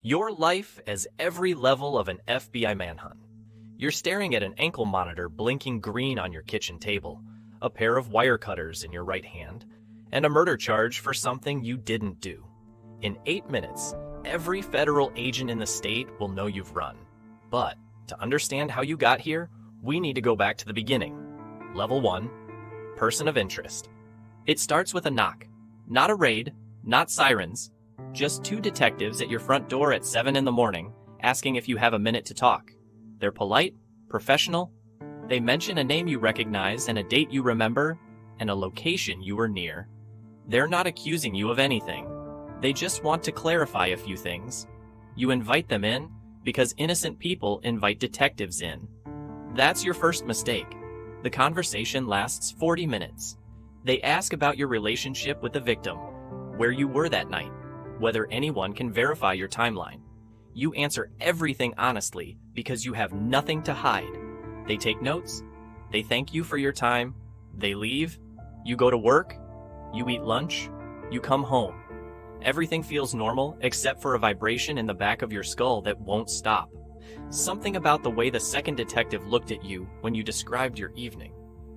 Your life as every level of an FBI manhunt. You're staring at an ankle monitor blinking green on your kitchen table, a pair of wire cutters in your right hand, and a murder charge for something you didn't do. In 8 minutes, every federal agent in the state will know you've run. But to understand how you got here, we need to go back to the beginning. Level 1, Person of Interest. It starts with a knock. Not a raid, not sirens, just 2 detectives at your front door at 7 in the morning, asking if you have a minute to talk. They're polite, professional. They mention a name you recognize and a date you remember and a location you were near. They're not accusing you of anything. They just want to clarify a few things. You invite them in because innocent people invite detectives in. That's your first mistake. The conversation lasts 40 minutes. They ask about your relationship with the victim, where you were that night, whether anyone can verify your timeline. You answer everything honestly because you have nothing to hide. They take notes. They thank you for your time. They leave. You go to work. You eat lunch. You come home. Everything feels normal except for a vibration in the back of your skull that won't stop. Something about the way the second detective looked at you when you described your evening.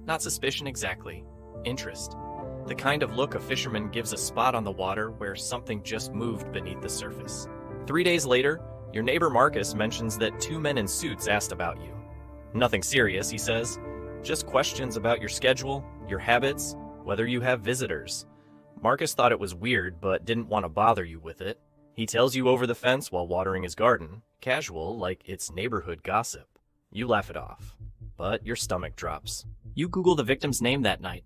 Not suspicion exactly. Interest. The kind of look a fisherman gives a spot on the water where something just moved beneath the surface. 3 days later, your neighbor Marcus mentions that 2 men in suits asked about you. Nothing serious, he says. Just questions about your schedule, your habits, whether you have visitors. Marcus thought it was weird, but didn't want to bother you with it. He tells you over the fence while watering his garden, casual, like it's neighborhood gossip. You laugh it off, but your stomach drops. You Google the victim's name that night.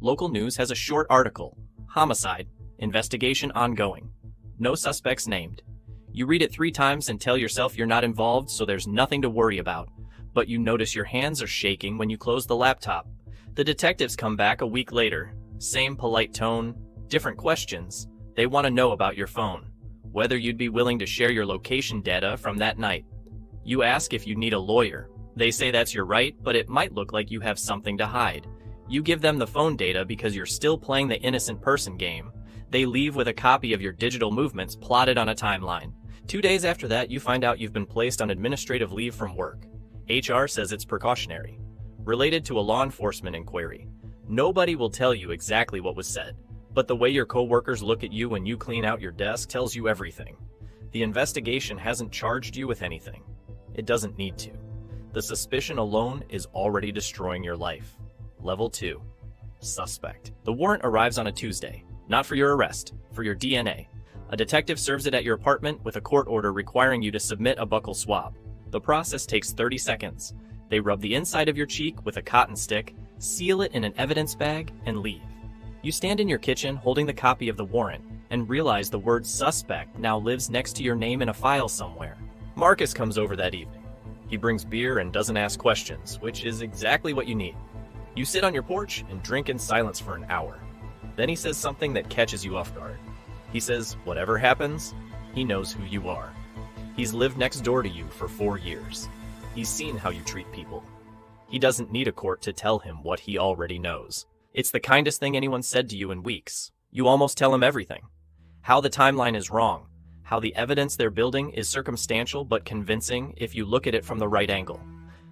Local news has a short article. Homicide. Investigation ongoing. No suspects named. You read it 3 times and tell yourself you're not involved, so there's nothing to worry about. But you notice your hands are shaking when you close the laptop. The detectives come back a week later. Same polite tone, different questions. They want to know about your phone, whether you'd be willing to share your location data from that night. You ask if you need a lawyer. They say that's your right, but it might look like you have something to hide. You give them the phone data because you're still playing the innocent person game. They leave with a copy of your digital movements plotted on a timeline. 2 days after that, you find out you've been placed on administrative leave from work. HR says it's precautionary, related to a law enforcement inquiry. Nobody will tell you exactly what was said, but the way your coworkers look at you when you clean out your desk tells you everything. The investigation hasn't charged you with anything. It doesn't need to. The suspicion alone is already destroying your life. Level 2. Suspect. The warrant arrives on a Tuesday, not for your arrest, for your DNA. A detective serves it at your apartment with a court order requiring you to submit a buccal swab. The process takes 30 seconds. They rub the inside of your cheek with a cotton stick, seal it in an evidence bag, and leave. You stand in your kitchen holding the copy of the warrant and realize the word suspect now lives next to your name in a file somewhere. Marcus comes over that evening. He brings beer and doesn't ask questions, which is exactly what you need. You sit on your porch and drink in silence for an hour. Then he says something that catches you off guard. He says, whatever happens, he knows who you are. He's lived next door to you for 4 years. He's seen how you treat people. He doesn't need a court to tell him what he already knows. It's the kindest thing anyone said to you in weeks. You almost tell him everything. How the timeline is wrong. How the evidence they're building is circumstantial but convincing if you look at it from the right angle.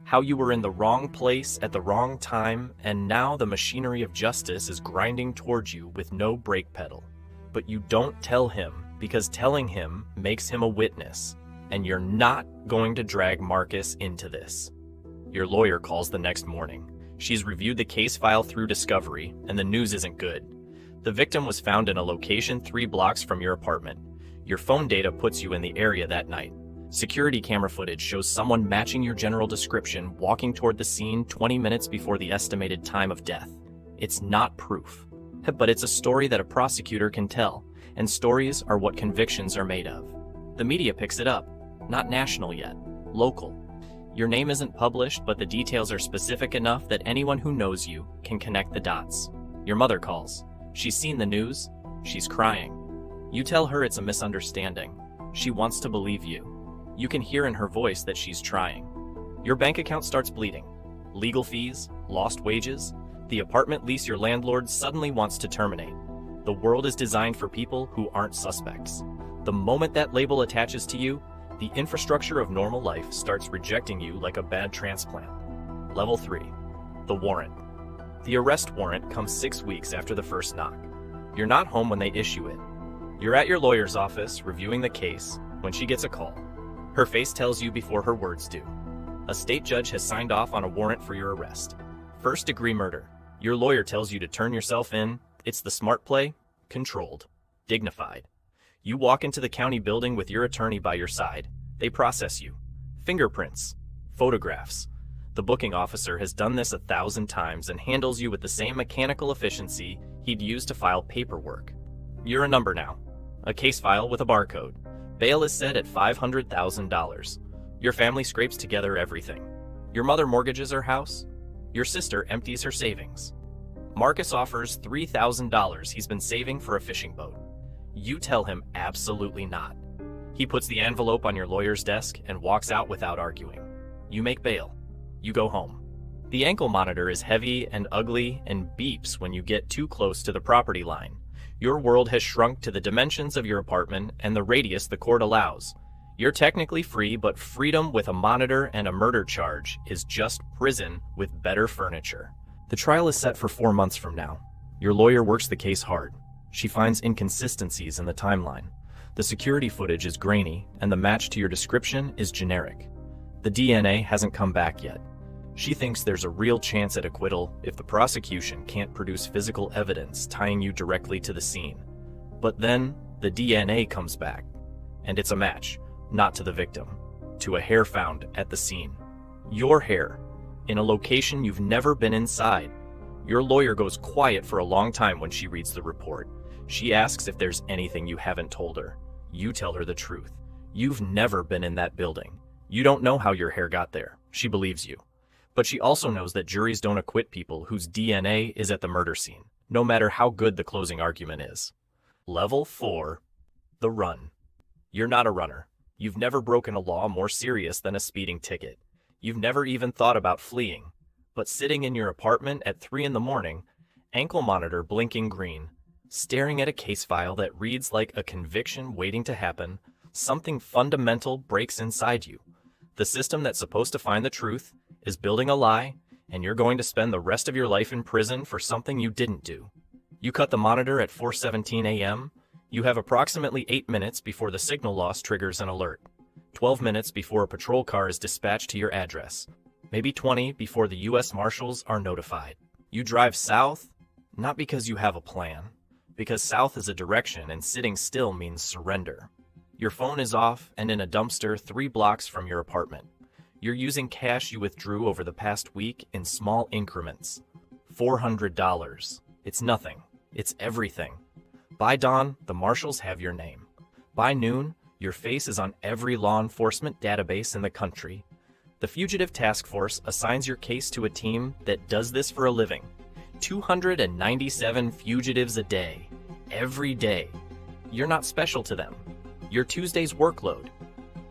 How you were in the wrong place at the wrong time, and now the machinery of justice is grinding towards you with no brake pedal. But you don't tell him because telling him makes him a witness, and you're not going to drag Marcus into this. Your lawyer calls the next morning. She's reviewed the case file through discovery, and the news isn't good. The victim was found in a location 3 blocks from your apartment. Your phone data puts you in the area that night. Security camera footage shows someone matching your general description walking toward the scene 20 minutes before the estimated time of death. It's not proof, but it's a story that a prosecutor can tell, and stories are what convictions are made of. The media picks it up. Not national yet, local. Your name isn't published, but the details are specific enough that anyone who knows you can connect the dots. Your mother calls. She's seen the news. She's crying. You tell her it's a misunderstanding. She wants to believe you. You can hear in her voice that she's trying. Your bank account starts bleeding. Legal fees, lost wages. The apartment lease your landlord suddenly wants to terminate. The world is designed for people who aren't suspects. The moment that label attaches to you, the infrastructure of normal life starts rejecting you like a bad transplant. Level 3. The warrant. The arrest warrant comes 6 weeks after the first knock. You're not home when they issue it. You're at your lawyer's office reviewing the case when she gets a call. Her face tells you before her words do. A state judge has signed off on a warrant for your arrest. First-degree murder. Your lawyer tells you to turn yourself in. It's the smart play, controlled, dignified. You walk into the county building with your attorney by your side. They process you. Fingerprints, photographs. The booking officer has done this 1,000 times and handles you with the same mechanical efficiency he'd use to file paperwork. You're a number now. A case file with a barcode. Bail is set at $500,000. Your family scrapes together everything. Your mother mortgages her house. Your sister empties her savings. Marcus offers $3,000 he's been saving for a fishing boat. You tell him absolutely not. He puts the envelope on your lawyer's desk and walks out without arguing. You make bail. You go home. The ankle monitor is heavy and ugly and beeps when you get too close to the property line. Your world has shrunk to the dimensions of your apartment and the radius the court allows. You're technically free, but freedom with a monitor and a murder charge is just prison with better furniture. The trial is set for 4 months from now. Your lawyer works the case hard. She finds inconsistencies in the timeline. The security footage is grainy, and the match to your description is generic. The DNA hasn't come back yet. She thinks there's a real chance at acquittal if the prosecution can't produce physical evidence tying you directly to the scene. But then, the DNA comes back, and it's a match, not to the victim, to a hair found at the scene. Your hair, in a location you've never been inside. Your lawyer goes quiet for a long time when she reads the report. She asks if there's anything you haven't told her. You tell her the truth. You've never been in that building. You don't know how your hair got there. She believes you. But she also knows that juries don't acquit people whose DNA is at the murder scene, no matter how good the closing argument is. Level 4. The run. You're not a runner. You've never broken a law more serious than a speeding ticket. You've never even thought about fleeing. But sitting in your apartment at 3 in the morning, ankle monitor blinking green, staring at a case file that reads like a conviction waiting to happen, something fundamental breaks inside you. The system that's supposed to find the truth is building a lie, and you're going to spend the rest of your life in prison for something you didn't do. You cut the monitor at 4:17 a.m. You have approximately 8 minutes before the signal loss triggers an alert, 12 minutes before a patrol car is dispatched to your address, maybe 20 before the U.S. Marshals are notified. You drive south, not because you have a plan, because south is a direction and sitting still means surrender. Your phone is off and in a dumpster 3 blocks from your apartment. You're using cash you withdrew over the past week in small increments. $400. It's nothing. It's everything. By dawn, the marshals have your name. By noon, your face is on every law enforcement database in the country. The Fugitive Task Force assigns your case to a team that does this for a living. 297 fugitives a day. Every day. You're not special to them. Your Tuesday's workload.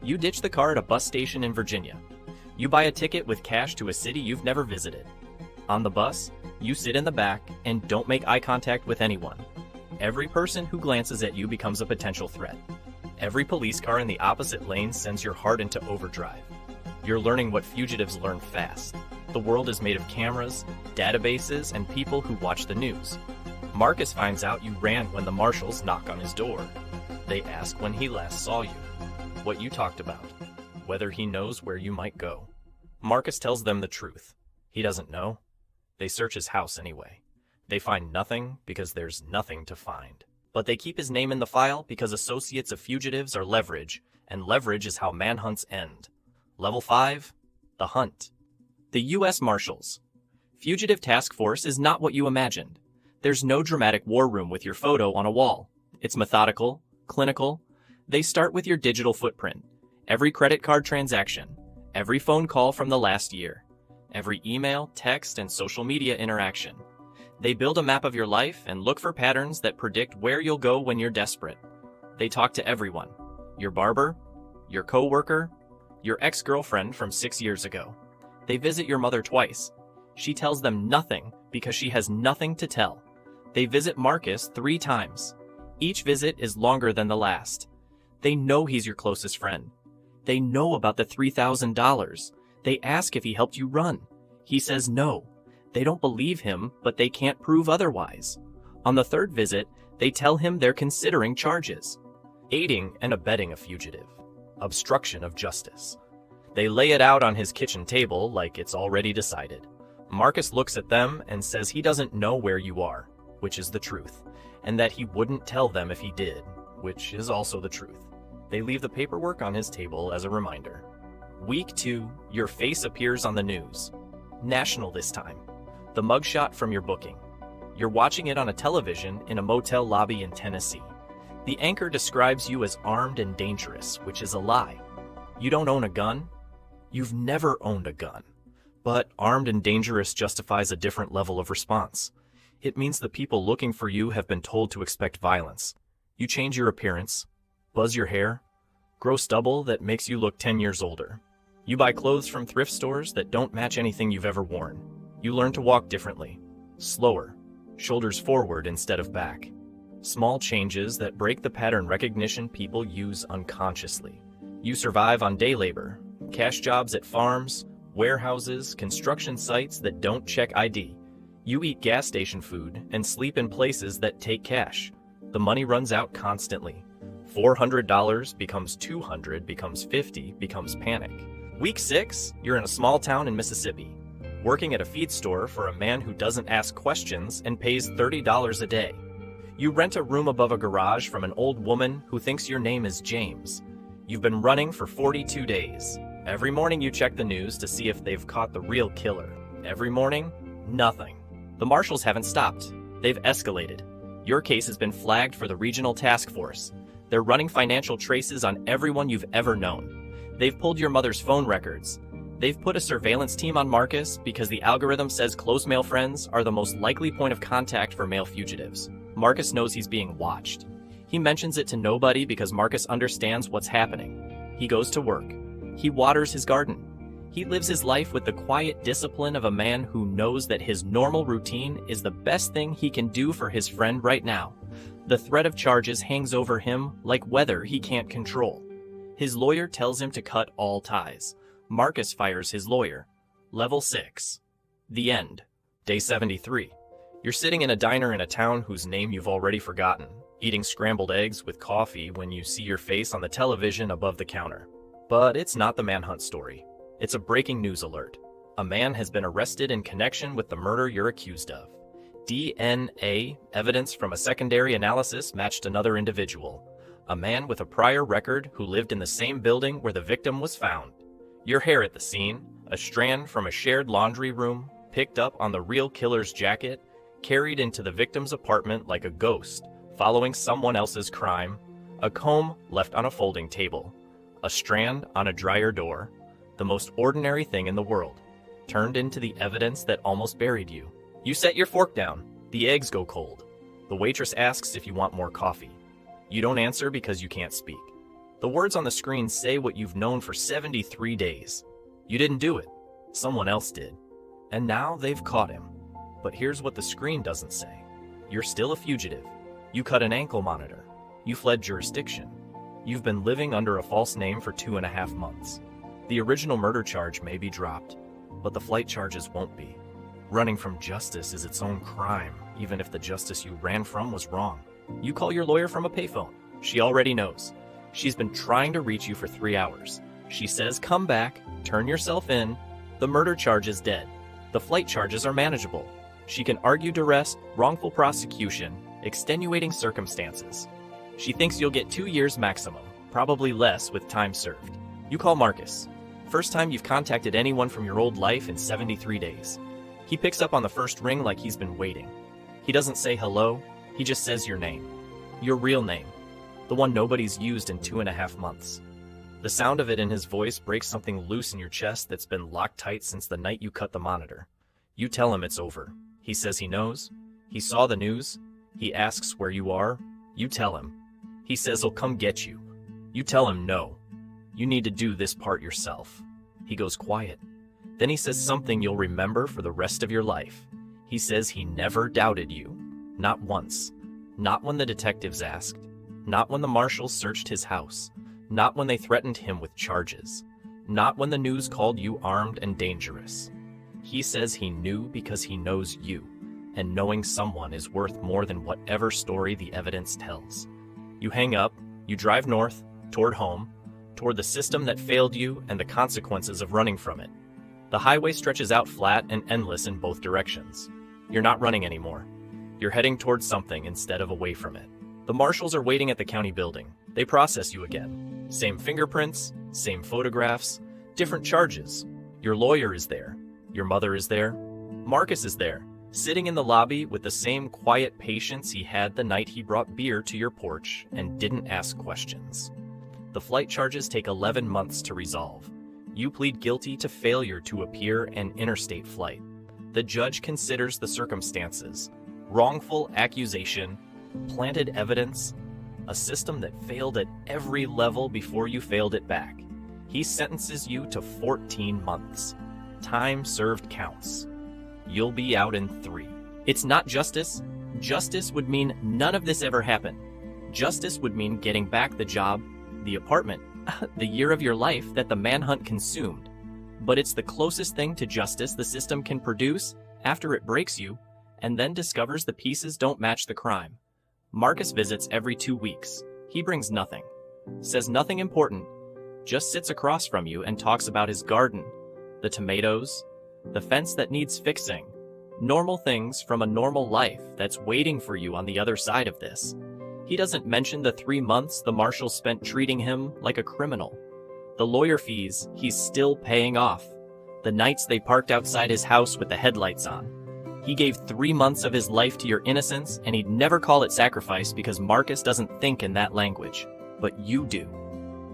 You ditch the car at a bus station in Virginia. You buy a ticket with cash to a city you've never visited. On the bus, you sit in the back and don't make eye contact with anyone. Every person who glances at you becomes a potential threat. Every police car in the opposite lane sends your heart into overdrive. You're learning what fugitives learn fast. The world is made of cameras, databases, and people who watch the news. Marcus finds out you ran when the marshals knock on his door. They ask when he last saw you, what you talked about, whether he knows where you might go. Marcus tells them the truth. He doesn't know. They search his house anyway. They find nothing because there's nothing to find. But they keep his name in the file because associates of fugitives are leverage, and leverage is how manhunts end. Level 5. The Hunt. The U.S. Marshals. Fugitive Task Force is not what you imagined. There's no dramatic war room with your photo on a wall. It's methodical, clinical. They start with your digital footprint. Every credit card transaction. Every phone call from the last year. Every email, text, and social media interaction. They build a map of your life and look for patterns that predict where you'll go when you're desperate. They talk to everyone. Your barber, your coworker, your ex-girlfriend from 6 years ago. They visit your mother twice. She tells them nothing because she has nothing to tell. They visit Marcus 3 times. Each visit is longer than the last. They know he's your closest friend. They know about the $3,000. They ask if he helped you run. He says no. They don't believe him, but they can't prove otherwise. On the third visit, they tell him they're considering charges. Aiding and abetting a fugitive. Obstruction of justice. They lay it out on his kitchen table like it's already decided. Marcus looks at them and says he doesn't know where you are, which is the truth, and that he wouldn't tell them if he did, which is also the truth. They leave the paperwork on his table as a reminder. Week 2, your face appears on the news. National this time. The mugshot from your booking. You're watching it on a television in a motel lobby in Tennessee. The anchor describes you as armed and dangerous, which is a lie. You don't own a gun. You've never owned a gun. But armed and dangerous justifies a different level of response. It means the people looking for you have been told to expect violence. You change your appearance, buzz your hair, grow stubble that makes you look 10 years older. You buy clothes from thrift stores that don't match anything you've ever worn. You learn to walk differently, slower, shoulders forward instead of back. Small changes that break the pattern recognition people use unconsciously. You survive on day labor, cash jobs at farms, warehouses, construction sites that don't check ID. You eat gas station food and sleep in places that take cash. The money runs out constantly. $400 becomes $200, becomes $50, becomes panic. Week 6, you're in a small town in Mississippi, working at a feed store for a man who doesn't ask questions and pays $30 a day. You rent a room above a garage from an old woman who thinks your name is James. You've been running for 42 days. Every morning you check the news to see if they've caught the real killer. Every morning, nothing. The marshals haven't stopped. They've escalated. Your case has been flagged for the regional task force. They're running financial traces on everyone you've ever known. They've pulled your mother's phone records. They've put a surveillance team on Marcus because the algorithm says close male friends are the most likely point of contact for male fugitives. Marcus knows he's being watched. He mentions it to nobody because Marcus understands what's happening. He goes to work. He waters his garden. He lives his life with the quiet discipline of a man who knows that his normal routine is the best thing he can do for his friend right now. The threat of charges hangs over him like weather he can't control. His lawyer tells him to cut all ties. Marcus fires his lawyer. Level 6. The end. Day 73. You're sitting in a diner in a town whose name you've already forgotten, eating scrambled eggs with coffee when you see your face on the television above the counter. But it's not the Manhunt story. It's a breaking news alert. A man has been arrested in connection with the murder you're accused of. DNA evidence from a secondary analysis matched another individual, a man with a prior record who lived in the same building where the victim was found. Your hair at the scene, a strand from a shared laundry room, picked up on the real killer's jacket, carried into the victim's apartment like a ghost, following someone else's crime, a comb left on a folding table, a strand on a dryer door, the most ordinary thing in the world, turned into the evidence that almost buried you. You set your fork down. The eggs go cold. The waitress asks if you want more coffee. You don't answer because you can't speak. The words on the screen say what you've known for 73 days. You didn't do it. Someone else did. And now they've caught him. But here's what the screen doesn't say. You're still a fugitive. You cut an ankle monitor. You fled jurisdiction. You've been living under a false name for 2.5 months. The original murder charge may be dropped, but the flight charges won't be. Running from justice is its own crime, even if the justice you ran from was wrong. You call your lawyer from a payphone. She already knows. She's been trying to reach you for 3 hours. She says, come back, turn yourself in. The murder charge is dead. The flight charges are manageable. She can argue duress, wrongful prosecution, extenuating circumstances. She thinks you'll get 2 years maximum, probably less with time served. You call Marcus. First time you've contacted anyone from your old life in 73 days. He picks up on the first ring like he's been waiting. He doesn't say hello, he just says your name. Your real name. The one nobody's used in 2.5 months. The sound of it in his voice breaks something loose in your chest that's been locked tight since the night you cut the monitor. You tell him it's over. He says he knows. He saw the news. He asks where you are. You tell him. He says he'll come get you. You tell him no. You need to do this part yourself. He goes quiet. Then he says something you'll remember for the rest of your life. He says he never doubted you. Not once. Not when the detectives asked. Not when the marshals searched his house. Not when they threatened him with charges. Not when the news called you armed and dangerous. He says he knew because he knows you, and knowing someone is worth more than whatever story the evidence tells. You hang up, you drive north, toward home, toward the system that failed you and the consequences of running from it. The highway stretches out flat and endless in both directions. You're not running anymore. You're heading towards something instead of away from it. The marshals are waiting at the county building. They process you again. Same fingerprints, same photographs, different charges. Your lawyer is there. Your mother is there. Marcus is there, sitting in the lobby with the same quiet patience he had the night he brought beer to your porch and didn't ask questions. The flight charges take 11 months to resolve. You plead guilty to failure to appear and interstate flight. The judge considers the circumstances, wrongful accusation, planted evidence, a system that failed at every level before you failed it back. He sentences you to 14 months. Time served counts. You'll be out in 3. It's not justice. Justice would mean none of this ever happened. Justice would mean getting back the job, the apartment, the year of your life that the manhunt consumed. But it's the closest thing to justice the system can produce after it breaks you and then discovers the pieces don't match the crime. Marcus visits every 2 weeks. He brings nothing, says nothing important, just sits across from you and talks about his garden, the tomatoes, the fence that needs fixing, normal things from a normal life that's waiting for you on the other side of this. He doesn't mention the 3 months the marshal spent treating him like a criminal, the lawyer fees he's still paying off, the nights they parked outside his house with the headlights on. He gave 3 months of his life to your innocence, and he'd never call it sacrifice because Marcus doesn't think in that language. But you do.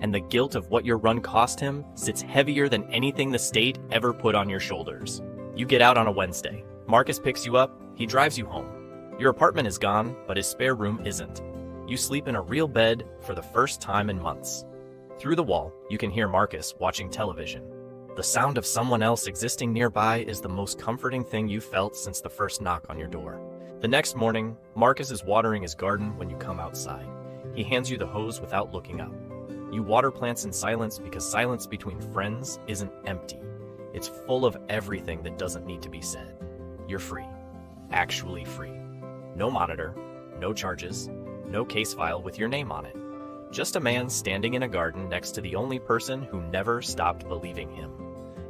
And the guilt of what your run cost him sits heavier than anything the state ever put on your shoulders. You get out on a Wednesday. Marcus picks you up. He drives you home. Your apartment is gone, but his spare room isn't. You sleep in a real bed for the first time in months. Through the wall, you can hear Marcus watching television. The sound of someone else existing nearby is the most comforting thing you felt since the first knock on your door. The next morning, Marcus is watering his garden when you come outside. He hands you the hose without looking up. You water plants in silence because silence between friends isn't empty. It's full of everything that doesn't need to be said. You're free. Actually free. No monitor, no charges, no case file with your name on it. Just a man standing in a garden next to the only person who never stopped believing him.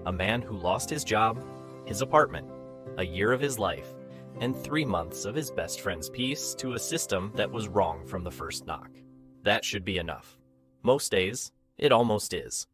A man who lost his job, his apartment, a year of his life, and 3 months of his best friend's peace to a system that was wrong from the first knock. That should be enough. Most days, it almost is.